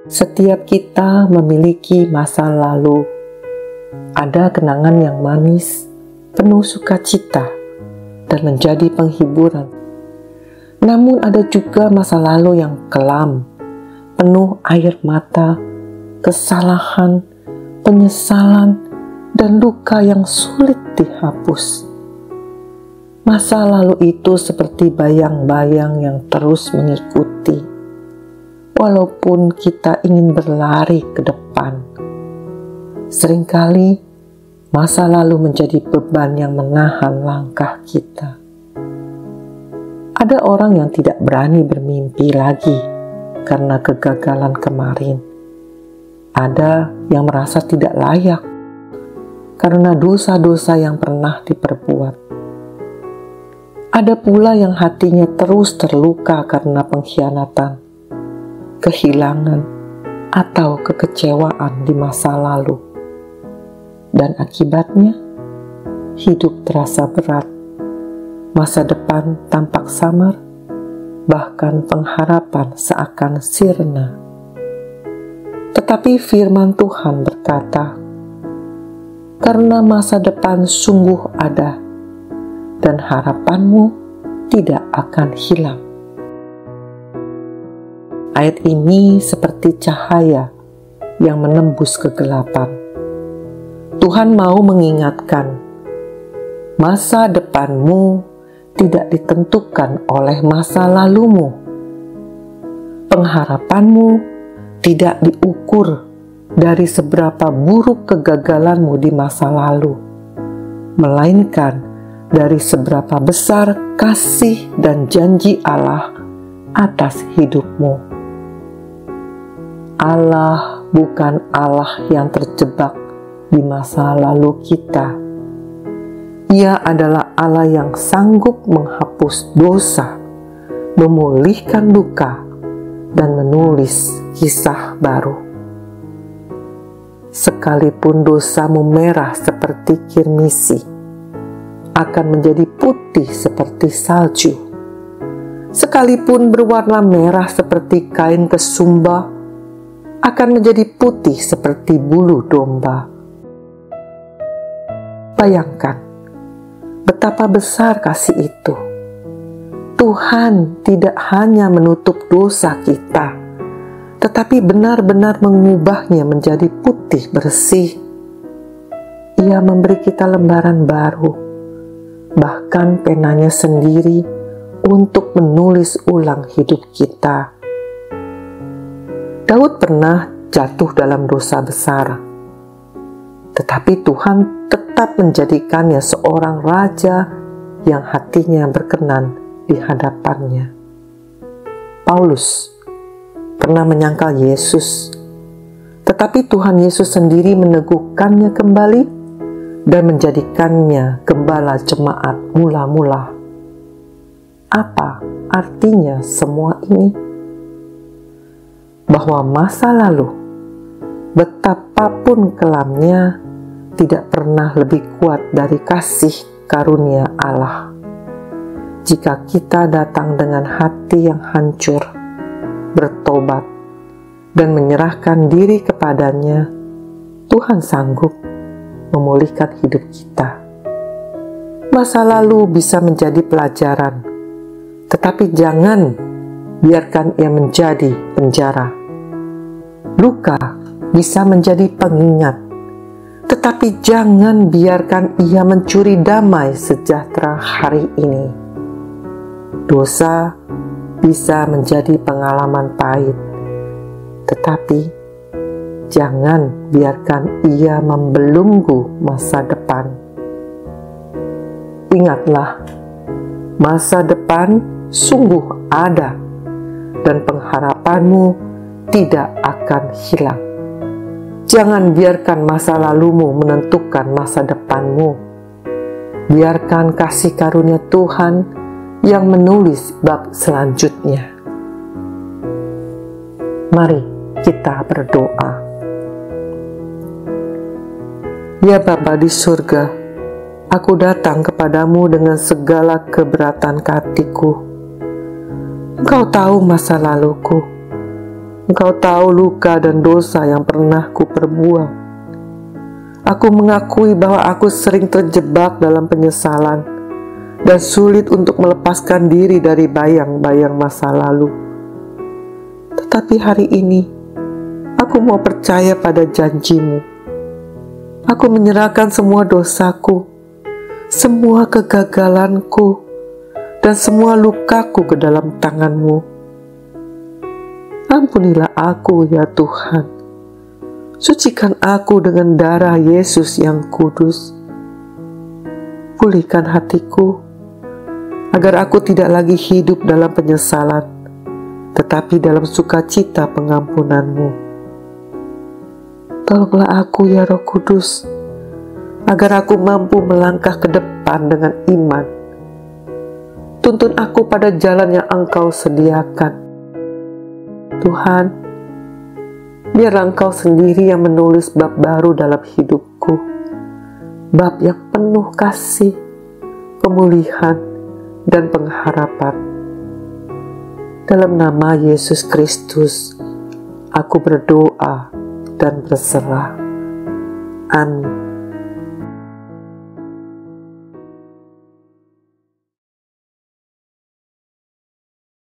Setiap kita memiliki masa lalu. Ada kenangan yang manis, penuh sukacita, dan menjadi penghiburan. Namun ada juga masa lalu yang kelam, penuh air mata, kesalahan, penyesalan, dan luka yang sulit dihapus. Masa lalu itu seperti bayang-bayang yang terus mengikuti. Walaupun kita ingin berlari ke depan, seringkali masa lalu menjadi beban yang menahan langkah kita. Ada orang yang tidak berani bermimpi lagi karena kegagalan kemarin. Ada yang merasa tidak layak karena dosa-dosa yang pernah diperbuat. Ada pula yang hatinya terus terluka karena pengkhianatan, kehilangan, atau kekecewaan di masa lalu. Dan akibatnya, hidup terasa berat, masa depan tampak samar, bahkan pengharapan seakan sirna. Tetapi firman Tuhan berkata, "Karena masa depan sungguh ada, dan harapanmu tidak akan hilang." Ayat ini seperti cahaya yang menembus kegelapan. Tuhan mau mengingatkan, masa depanmu tidak ditentukan oleh masa lalumu. Pengharapanmu tidak diukur dari seberapa buruk kegagalanmu di masa lalu, melainkan dari seberapa besar kasih dan janji Allah atas hidupmu. Allah bukan Allah yang terjebak di masa lalu kita. Ia adalah Allah yang sanggup menghapus dosa, memulihkan luka, dan menulis kisah baru. Sekalipun dosamu merah seperti kirmisi, akan menjadi putih seperti salju. Sekalipun berwarna merah seperti kain kesumba, akan menjadi putih seperti bulu domba. Bayangkan betapa besar kasih itu. Tuhan tidak hanya menutup dosa kita, tetapi benar-benar mengubahnya menjadi putih bersih. Ia memberi kita lembaran baru, bahkan penanya sendiri untuk menulis ulang hidup kita. Daud pernah jatuh dalam dosa besar, tetapi Tuhan tetap menjadikannya seorang raja yang hatinya berkenan di hadapannya. Paulus pernah menyangkal Yesus, tetapi Tuhan Yesus sendiri meneguhkannya kembali dan menjadikannya gembala jemaat mula-mula. Apa artinya semua ini? Bahwa masa lalu, betapapun kelamnya, tidak pernah lebih kuat dari kasih karunia Allah. Jika kita datang dengan hati yang hancur, bertobat, dan menyerahkan diri kepadanya, Tuhan sanggup memulihkan hidup kita. Masa lalu bisa menjadi pelajaran, tetapi jangan biarkan ia menjadi penjara. Luka bisa menjadi pengingat, tetapi jangan biarkan ia mencuri damai sejahtera hari ini. Dosa bisa menjadi pengalaman pahit, tetapi jangan biarkan ia membelenggu masa depan. Ingatlah, masa depan sungguh ada, dan pengharapanmu tidak akan hilang. Jangan biarkan masa lalumu menentukan masa depanmu. Biarkan kasih karunia Tuhan yang menulis bab selanjutnya. Mari kita berdoa. Ya Bapa di surga, aku datang kepadamu dengan segala keberatan hatiku. Engkau tahu masa laluku. Engkau tahu luka dan dosa yang pernah kuperbuat. Aku mengakui bahwa aku sering terjebak dalam penyesalan dan sulit untuk melepaskan diri dari bayang-bayang masa lalu. Tetapi hari ini, aku mau percaya pada janji-Mu. Aku menyerahkan semua dosaku, semua kegagalanku, dan semua lukaku ke dalam tangan-Mu. Ampunilah aku ya Tuhan. Sucikan aku dengan darah Yesus yang kudus. Pulihkan hatiku, agar aku tidak lagi hidup dalam penyesalan, tetapi dalam sukacita pengampunan-Mu. Tolonglah aku ya Roh Kudus, agar aku mampu melangkah ke depan dengan iman. Tuntun aku pada jalan yang Engkau sediakan. Tuhan, biarlah Engkau sendiri yang menulis bab baru dalam hidupku, bab yang penuh kasih, pemulihan, dan pengharapan. Dalam nama Yesus Kristus, aku berdoa dan berserah. Amin.